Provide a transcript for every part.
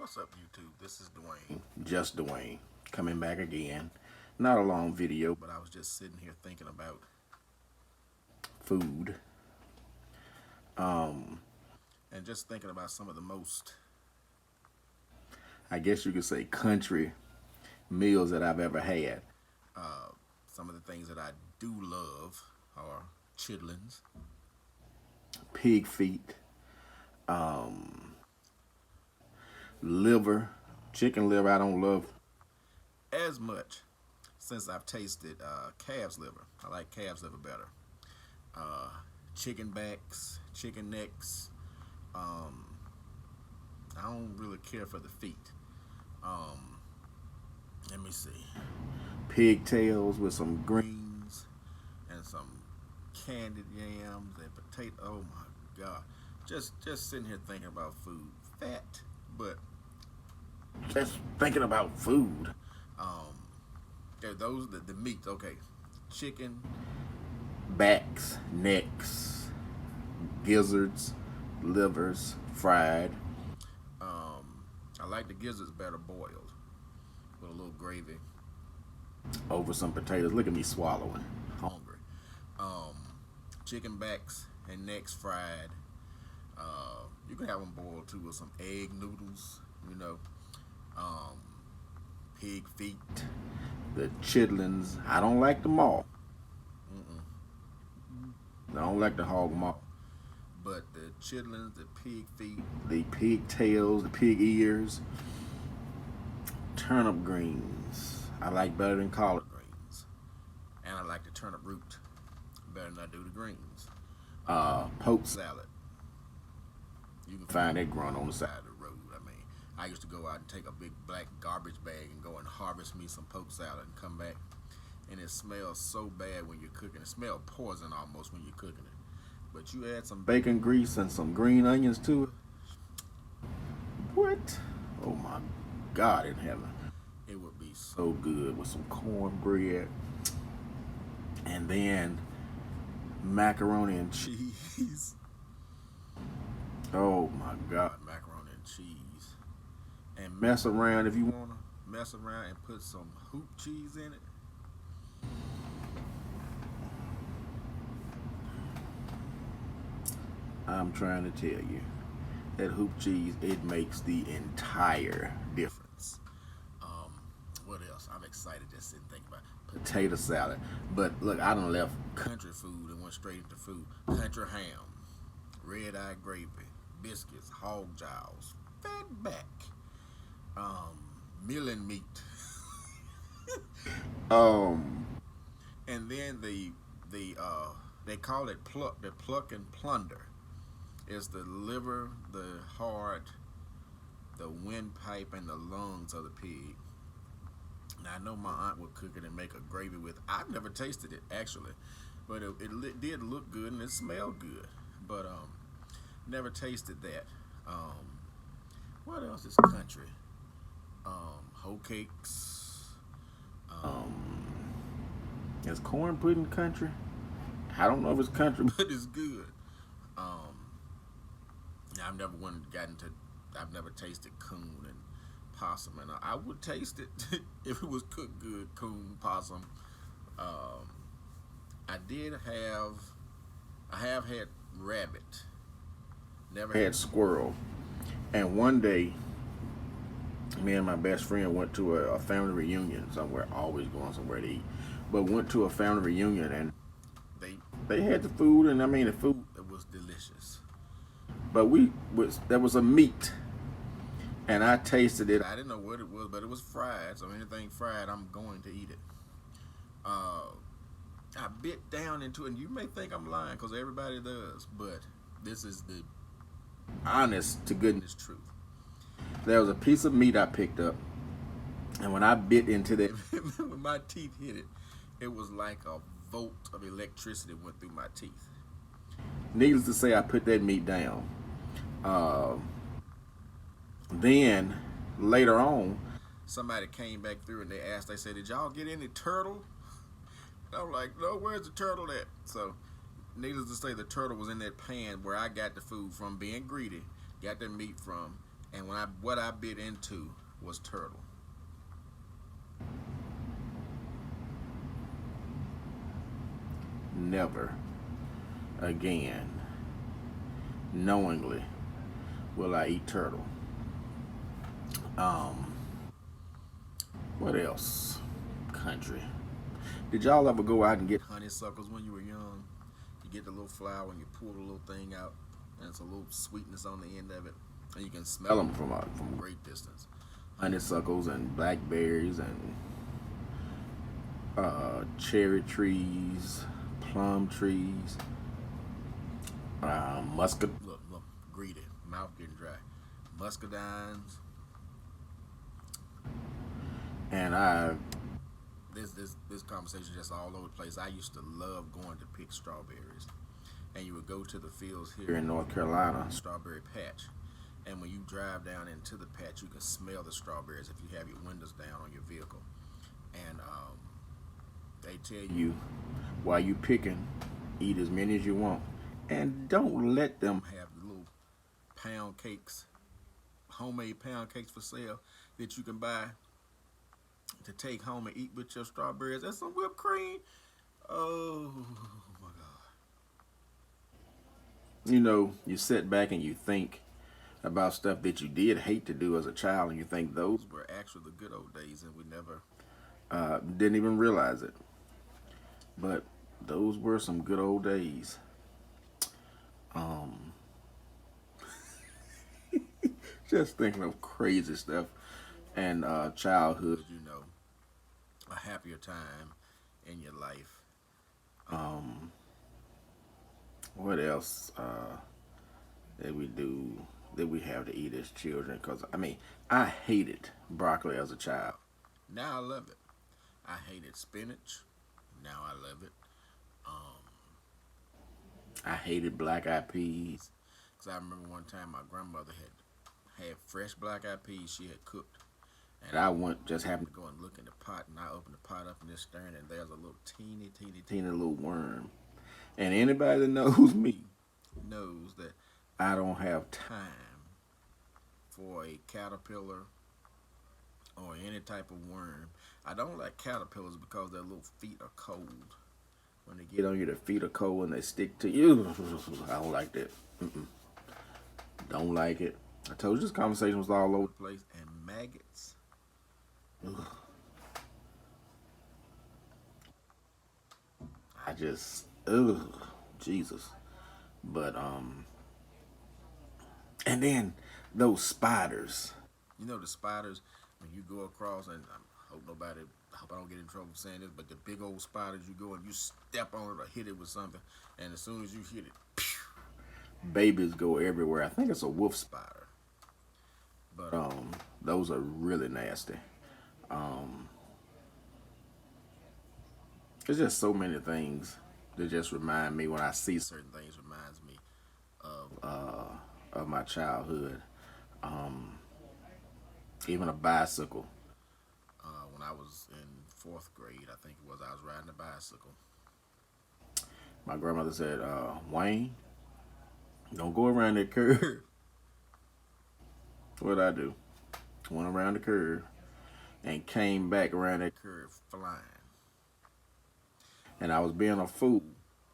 What's up, YouTube? This is Dwayne. Just Dewane, coming back again. Not a long video, But I was just sitting here thinking about food. and just thinking about some of the most, I guess you could say country meals that I've ever had. some of the things that I do love are chitlins, Pig feet, liver, chicken liver. I don't love. as much since I've tasted calf's liver. I like calf's liver better. Uh, Chicken backs, chicken necks. Um, I don't really care for the feet. Um, Let me see. Pigtails with some green. Greens and some candied yams and potato. Oh my God! Just sitting here thinking about food. Fat, but Just thinking about food. um, those the meats. Okay, chicken. Backs, necks, gizzards, livers, fried. I like the gizzards better boiled with a little gravy. Over some potatoes. Look at me swallowing. Hungry. Um, Chicken backs and necks fried. You can have them boiled too with some egg noodles. You know, um, pig feet. The chitlins, I don't like them all. Mm-mm. I don't like the hog maw. But the chitlins, the pig feet, The pigtails, the pig ears, turnip greens. I like better than collard greens. greens, and I like the turnip root better than I do the greens. Poke Salad. You can find that growing on the side. side of the road. I mean, I used to go out and take a big black garbage bag and go and harvest me some poke salad and come back, and it smells so bad when you're cooking. It smells poison almost when you're cooking it. But you add some Bacon grease and some green onions to it. What? Oh my God in heaven. it would be so. So good with some cornbread. And then macaroni and cheese. Cheese. Oh my God. Macaroni and cheese. And Mess around if you want. wanna mess around and put some hoop cheese in it. I'm trying to tell you. That hoop cheese, it makes the entire difference. Um, what else? I'm excited just sitting thinking about Potato salad. But look, I done left. country food and went straight into food. Country ham, red eye gravy, biscuits, hog jows, fat back, milling meat, Um, and then they call it pluck. The pluck and plunder. It's the liver, the heart, the windpipe, and the lungs of the pig. Now I know my aunt would cook it and make a gravy with. I've never tasted it actually, but did look good and it smelled good. But never tasted that. What else is country? Hoe cakes. is corn pudding country? I don't know if it's country. But it's good. I've never gotten to. I've never tasted coon and possum, and I would taste it if it was cooked good. Coon, possum. I did have. I have had rabbit. Never Had squirrel. And one day, me and my best friend went to a family reunion somewhere, always going somewhere to eat. But went to a family reunion and They. they had the food, and I mean the food. It was delicious. But there was a meat, and I tasted it. I didn't know what it was, but it was fried. So anything fried, I'm going to eat it. I bit down into it, and you may think I'm lying because everybody does, but this is the Honest to goodness, honest truth. there was a piece of meat I picked up, and when I bit into that, When my teeth hit it, it was like a volt of electricity went through my teeth. needless to say, I put that meat down. Uh, then later on, Somebody came back through and they said, "Did y'all get any turtle?" And I'm like, "No, where's the turtle at?" So, needless to say, the turtle was in that pan where I got the food from being greedy, got the meat from, And what I bit into was turtle. Never again, knowingly, will I eat turtle. Um, what else? Country. Did y'all ever go out and get Honeysuckles when you were young? You get the little flower and you pull the little thing out, and it's a little sweetness on the end of it, and you can smell them from a great distance. honeysuckles and blackberries and cherry trees, plum trees, muscat. Look, greedy, mouth getting dry. Muscadines. And I, This conversation just all over the place. I used to love going to pick strawberries, and you would go to the fields here here in North Carolina, strawberry patch. And when you drive down into the patch, you can smell the strawberries if you have your windows down on your vehicle. And they tell you while you picking, eat as many as you want, and don't let them. have little pound cakes, homemade pound cakes for sale that you can buy to take home and eat with your strawberries and some whipped cream. Oh my God. You know, you sit back and you think about stuff that you did hate to do as a child, and you think those Those were actually the good old days, and we never. didn't even realize it. But those were some good old days. Um, just thinking of crazy stuff and childhood. You know, a happier time in your life. Um, what else did we do? That we have to eat as children? Because I mean, I hated broccoli as a child. Now I love it. I hated spinach. Now I love it. Um, I hated black eyed peas. Cause I remember one time my grandmother had fresh black eyed peas she had cooked, And I went just happened go and look in the pot, and I opened the pot up and just staring, and there's a little teeny, teeny little worm. And anybody that knows me knows that I don't have time. time for a caterpillar or any type of worm. I don't like caterpillars because their little feet are cold. When they Get on you, the feet are cold and they stick to you. I don't like that. Mm-mm. Don't like it. I told you this conversation was all over. place, and maggots. Ugh. I just, ugh, Jesus. But and then those spiders. You know the spiders when you go across, and I hope I don't get in trouble for saying this, but the big old spiders, you go and you step on it or hit it with something, and as soon as you hit it, Babies go everywhere. I think it's a wolf spider. spider. But Those are really nasty. Um, there's just so many things that just remind me when I see certain things reminds me of of my childhood. Um, Even a bicycle. when I was in fourth grade, I think it was. I was riding a bicycle. My grandmother said, Wayne, don't go around that curve. What'd I do? Went around the curve and came back around that curve. Curve flying And I was being a fool.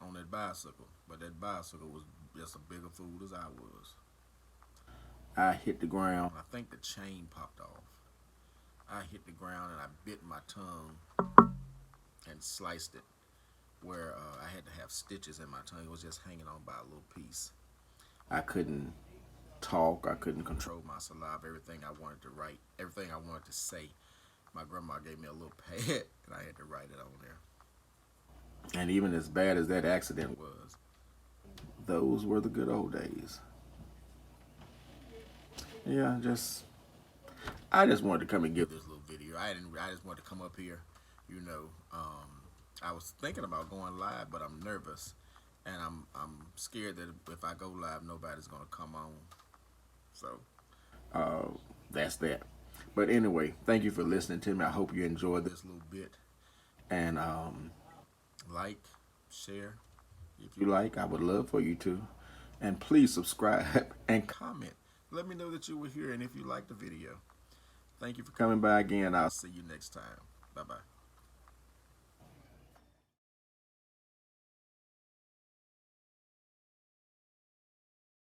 on that bicycle, but that bicycle was just a bigger fool as I was. I hit the ground. I think the chain popped off. I hit the ground and I bit my tongue and sliced it where I had to have stitches in my tongue. It was just hanging on by a little piece. I couldn't talk. I couldn't control. Control my saliva, everything I wanted to write, everything I wanted to say. My grandma gave me a little pad and I had to write it on there. And even as bad as that accident It was. those were the good old days. Yeah, I just wanted to come and give This little video. I just wanted to come up here, you know. I was thinking about going live, but I'm nervous, and I'm scared that if I go live, nobody's gonna come on. So that's that. But anyway, thank you for listening to me. I hope you enjoyed this this little bit, and like, share, if you like, I would love for you to. And please subscribe and comment. Let me know that that you were here, and if you liked the video, thank you for Coming by again, I'll I'll see you next time. Bye bye.